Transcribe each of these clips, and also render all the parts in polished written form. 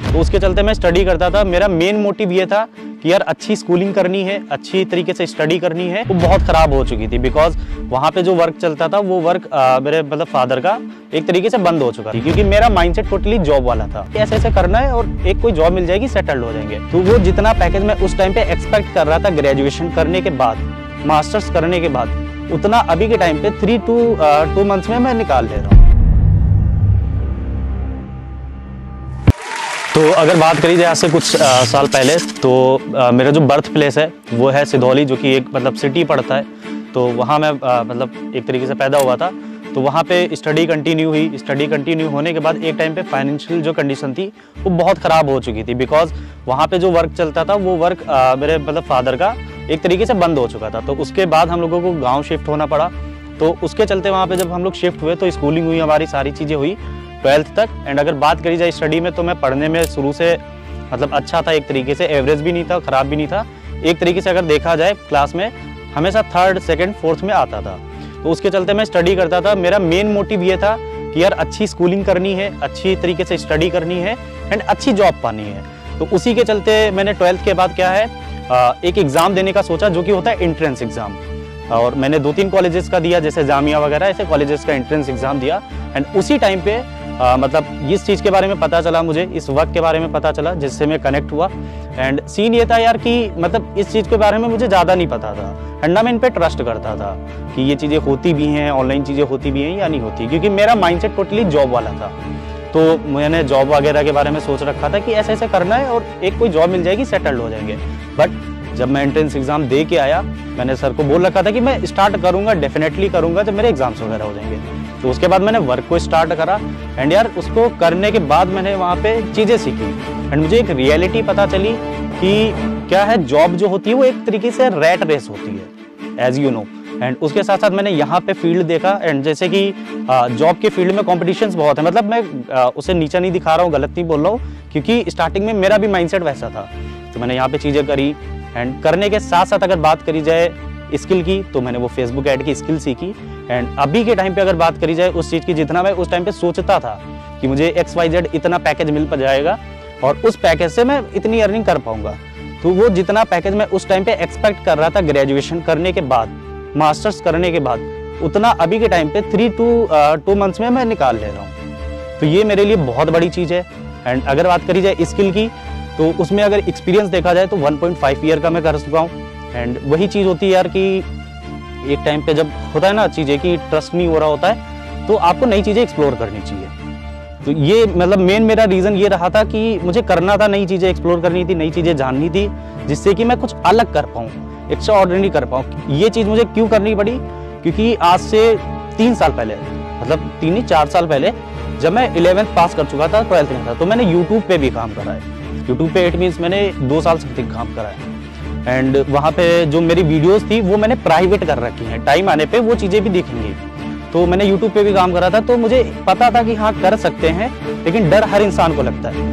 तो उसके चलते मैं स्टडी करता था। मेरा मेन मोटिव ये था कि यार अच्छी स्कूलिंग करनी है, अच्छी तरीके से स्टडी करनी है। वो बहुत ख़राब हो चुकी थी बिकॉज वहाँ पे जो वर्क चलता था वो वर्क मेरे मतलब फादर का एक तरीके से बंद हो चुका था, क्योंकि मेरा माइंडसेट टोटली जॉब वाला था। ऐसे ऐसे करना है और एक कोई जॉब मिल जाएगी, सेटल्ड हो जाएंगे। तो वो जितना पैकेज मैं उस टाइम पे एक्सपेक्ट कर रहा था ग्रेजुएशन करने के बाद, मास्टर्स करने के बाद, उतना अभी के टाइम पे 3 to 2 मंथ्स में मैं निकाल ले रहा हूँ। तो अगर बात करी जाए आज से कुछ साल पहले, तो मेरा जो बर्थ प्लेस है वो है सिधौली, जो कि एक मतलब सिटी पड़ता है। तो वहाँ मैं मतलब एक तरीके से पैदा हुआ था। तो वहाँ पे स्टडी कंटिन्यू हुई। स्टडी कंटिन्यू होने के बाद एक टाइम पे फाइनेंशियल जो कंडीशन थी वो बहुत ख़राब हो चुकी थी, बिकॉज वहाँ पे जो वर्क चलता था वो वर्क मेरे मतलब फादर का एक तरीके से बंद हो चुका था। तो उसके बाद हम लोगों को गाँव शिफ्ट होना पड़ा। तो उसके चलते वहाँ पे जब हम लोग शिफ्ट हुए तो स्कूलिंग हुई, हमारी सारी चीज़ें हुई 12th तक। एंड अगर बात करी जाए स्टडी में, तो मैं पढ़ने में शुरू से मतलब अच्छा था, एक तरीके से एवरेज भी नहीं था, ख़राब भी नहीं था। एक तरीके से अगर देखा जाए क्लास में हमेशा 3rd, 2nd, 4th में आता था। तो उसके चलते मैं स्टडी करता था। मेरा मेन मोटिव ये था कि यार अच्छी स्कूलिंग करनी है, अच्छी तरीके से स्टडी करनी है एंड अच्छी जॉब पानी है। तो उसी के चलते मैंने 12th के बाद क्या है एक एग्ज़ाम देने का सोचा, जो कि होता है एंट्रेंस एग्ज़ाम। और मैंने 2-3 कॉलेजेस का दिया, जैसे जामिया वगैरह, ऐसे कॉलेजेस का एंट्रेंस एग्ज़ाम दिया। एंड उसी टाइम पे मतलब इस चीज़ के बारे में पता चला मुझे, इस वक्त के बारे में पता चला, जिससे मैं कनेक्ट हुआ। एंड सीन ये था यार कि मतलब इस चीज़ के बारे में मुझे ज़्यादा नहीं पता था एंड ना मैं इन पे ट्रस्ट करता था कि ये चीज़ें होती भी हैं, ऑनलाइन चीज़ें होती भी हैं या नहीं होती, क्योंकि मेरा माइंडसेट टोटली जॉब वाला था। तो मैंने जॉब वगैरह के बारे में सोच रखा था कि ऐसे ऐसे करना है और एक कोई जॉब मिल जाएगी, सेटल्ड हो जाएंगे। बट जब मैं एंट्रेंस एग्ज़ाम दे के आया, मैंने सर को बोल रखा था कि मैं स्टार्ट करूँगा, डेफिनेटली करूँगा जब मेरे एग्जाम्स वगैरह हो जाएंगे। तो उसके बाद मैंने वर्क को स्टार्ट करा एंड यार उसको करने के बाद मैंने वहाँ पे चीज़ें सीखी एंड मुझे एक रियलिटी पता चली कि क्या है, जॉब जो होती है वो एक तरीके से रैट रेस होती है, एज यू नो। एंड उसके साथ साथ मैंने यहाँ पे फील्ड देखा एंड जैसे कि जॉब के फील्ड में कॉम्पिटिशन्स बहुत है। मतलब मैं उसे नीचा नहीं दिखा रहा हूँ, गलत नहीं बोल रहा हूँ, क्योंकि स्टार्टिंग में मेरा भी माइंडसेट वैसा था। तो मैंने यहाँ पे चीज़ें करी एंड करने के साथ साथ अगर बात करी जाए स्किल की, तो मैंने वो फेसबुक ऐड की स्किल सीखी। एंड अभी के टाइम पे अगर बात करी जाए उस चीज़ की, जितना मैं उस टाइम पे सोचता था कि मुझे XYZ इतना पैकेज मिल जाएगा और उस पैकेज से मैं इतनी अर्निंग कर पाऊंगा, तो वो जितना पैकेज मैं उस टाइम पे एक्सपेक्ट कर रहा था ग्रेजुएशन करने के बाद, मास्टर्स करने के बाद, उतना अभी के टाइम पे 3 to 2 मंथ्स में मैं निकाल ले रहा हूँ। तो ये मेरे लिए बहुत बड़ी चीज़ है। एंड अगर बात करी जाए स्किल की, तो उसमें अगर एक्सपीरियंस देखा जाए तो 1.5 ईयर का मैं कर चुका हूँ। एंड वही चीज़ होती है यार कि एक टाइम पे जब होता है ना चीज़ें कि ट्रस्ट नहीं हो रहा होता है, तो आपको नई चीज़ें एक्सप्लोर करनी चाहिए। तो ये मतलब मेन मेरा रीज़न ये रहा था कि मुझे करना था, नई चीज़ें एक्सप्लोर करनी थी, नई चीज़ें जाननी थी, जिससे कि मैं कुछ अलग कर पाऊँ, एक्स्ट्रा ऑर्डिनरी कर पाऊँ। ये चीज़ मुझे क्यों करनी पड़ी, क्योंकि आज से 3 साल पहले, मतलब 3 नहीं 4 साल पहले, जब मैं 11th पास कर चुका था, 12th में था, तो मैंने यूट्यूब पे भी काम करा है। यूट्यूब पे इट मीन्स मैंने 2 साल समथिंग काम करा है। एंड वहाँ पे जो मेरी वीडियोस थी वो मैंने प्राइवेट कर रखी हैं, टाइम आने पे वो चीज़ें भी दिखेंगी। तो मैंने यूट्यूब पे भी काम करा था, तो मुझे पता था कि हाँ कर सकते हैं, लेकिन डर हर इंसान को लगता है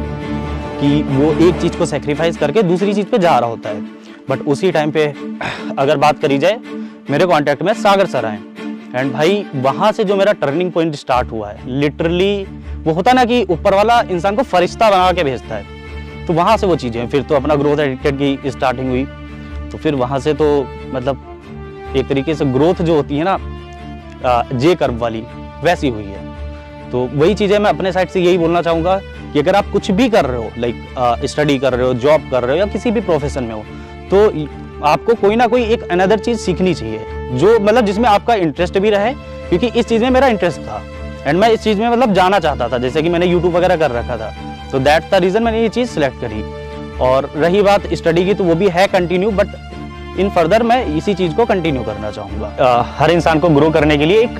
कि वो एक चीज़ को सेक्रीफाइस करके दूसरी चीज़ पे जा रहा होता है। बट उसी टाइम पे अगर बात करी जाए, मेरे कॉन्टैक्ट में सागर सर आए एंड भाई वहाँ से जो मेरा टर्निंग पॉइंट स्टार्ट हुआ है, लिटरली वो होता ना कि ऊपर वाला इंसान को फरिश्ता बना के भेजता है। तो वहाँ से वो चीज़ें, फिर तो अपना ग्रोथ एडिक्टेड की स्टार्टिंग हुई। तो फिर वहाँ से तो मतलब एक तरीके से ग्रोथ जो होती है ना जे कर्व वाली, वैसी हुई है। तो वही चीज़ें मैं अपने साइड से यही बोलना चाहूँगा कि अगर आप कुछ भी कर रहे हो, लाइक स्टडी कर रहे हो, जॉब कर रहे हो या किसी भी प्रोफेशन में हो, तो आपको कोई ना कोई एक अनदर चीज़ सीखनी चाहिए, जो मतलब जिसमें आपका इंटरेस्ट भी रहे, क्योंकि इस चीज़ में मेरा इंटरेस्ट था एंड मैं इस चीज़ में मतलब जाना चाहता था, जैसे कि मैंने यूट्यूब वगैरह कर रखा था। तो दैट्स द रीज़न मैंने ये चीज़ सिलेक्ट करी। और रही बात स्टडी की, तो वो भी है कंटिन्यू, बट इन फर्दर मैं इसी चीज़ को कंटिन्यू करना चाहूँगा। हर इंसान को ग्रो करने के लिए एक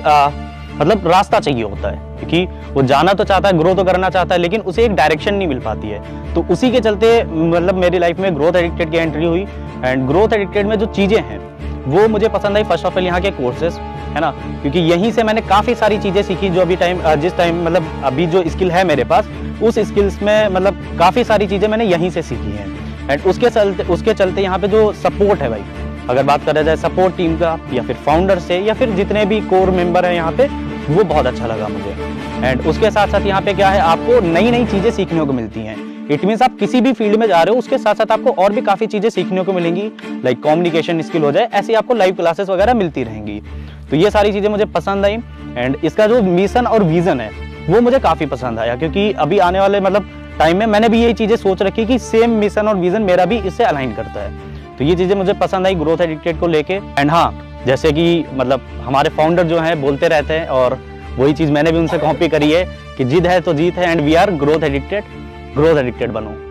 मतलब रास्ता चाहिए होता है, क्योंकि वो जाना तो चाहता है, ग्रो तो करना चाहता है, लेकिन उसे एक डायरेक्शन नहीं मिल पाती है। तो उसी के चलते मतलब मेरी लाइफ में ग्रोथ एडिक्टेड की एंट्री हुई। एंड ग्रोथ एडिक्टेड में जो चीज़ें हैं वो मुझे पसंद आई। फर्स्ट ऑफ ऑल यहाँ के कोर्सेज है ना, क्योंकि यहीं से मैंने काफ़ी सारी चीज़ें सीखी, जो अभी जिस टाइम मतलब अभी जो स्किल है मेरे पास, उस स्किल्स में मतलब काफ़ी सारी चीज़ें मैंने यहीं से सीखी हैं। एंड उसके चलते यहाँ पे जो सपोर्ट है भाई, अगर बात करा जाए सपोर्ट टीम का या फिर फाउंडर से या फिर जितने भी कोर मेंबर हैं यहाँ पे, वो बहुत अच्छा लगा मुझे। एंड उसके साथ साथ यहाँ पे क्या है, आपको नई नई चीज़ें सीखने को मिलती हैं। इट मीन्स आप किसी भी फील्ड में जा रहे हो उसके साथ साथ आपको और भी काफ़ी चीज़ें सीखने को मिलेंगी, लाइक कम्युनिकेशन स्किल हो जाए, ऐसी आपको लाइव क्लासेस वगैरह मिलती रहेंगी। तो ये सारी चीज़ें मुझे पसंद आई एंड इसका जो मिशन और विज़न है वो मुझे काफ़ी पसंद आया, क्योंकि अभी आने वाले मतलब टाइम में मैंने भी यही चीज़ें सोच रखी कि सेम मिशन और विज़न मेरा भी इससे अलाइन करता है। तो ये चीज़ें मुझे पसंद आई ग्रोथ एडिक्टेड को लेके। एंड हाँ, जैसे कि मतलब हमारे फाउंडर जो हैं बोलते रहते हैं और वही चीज़ मैंने भी उनसे कॉपी करी है कि जिद है तो जीत है and we are growth addicted बनो।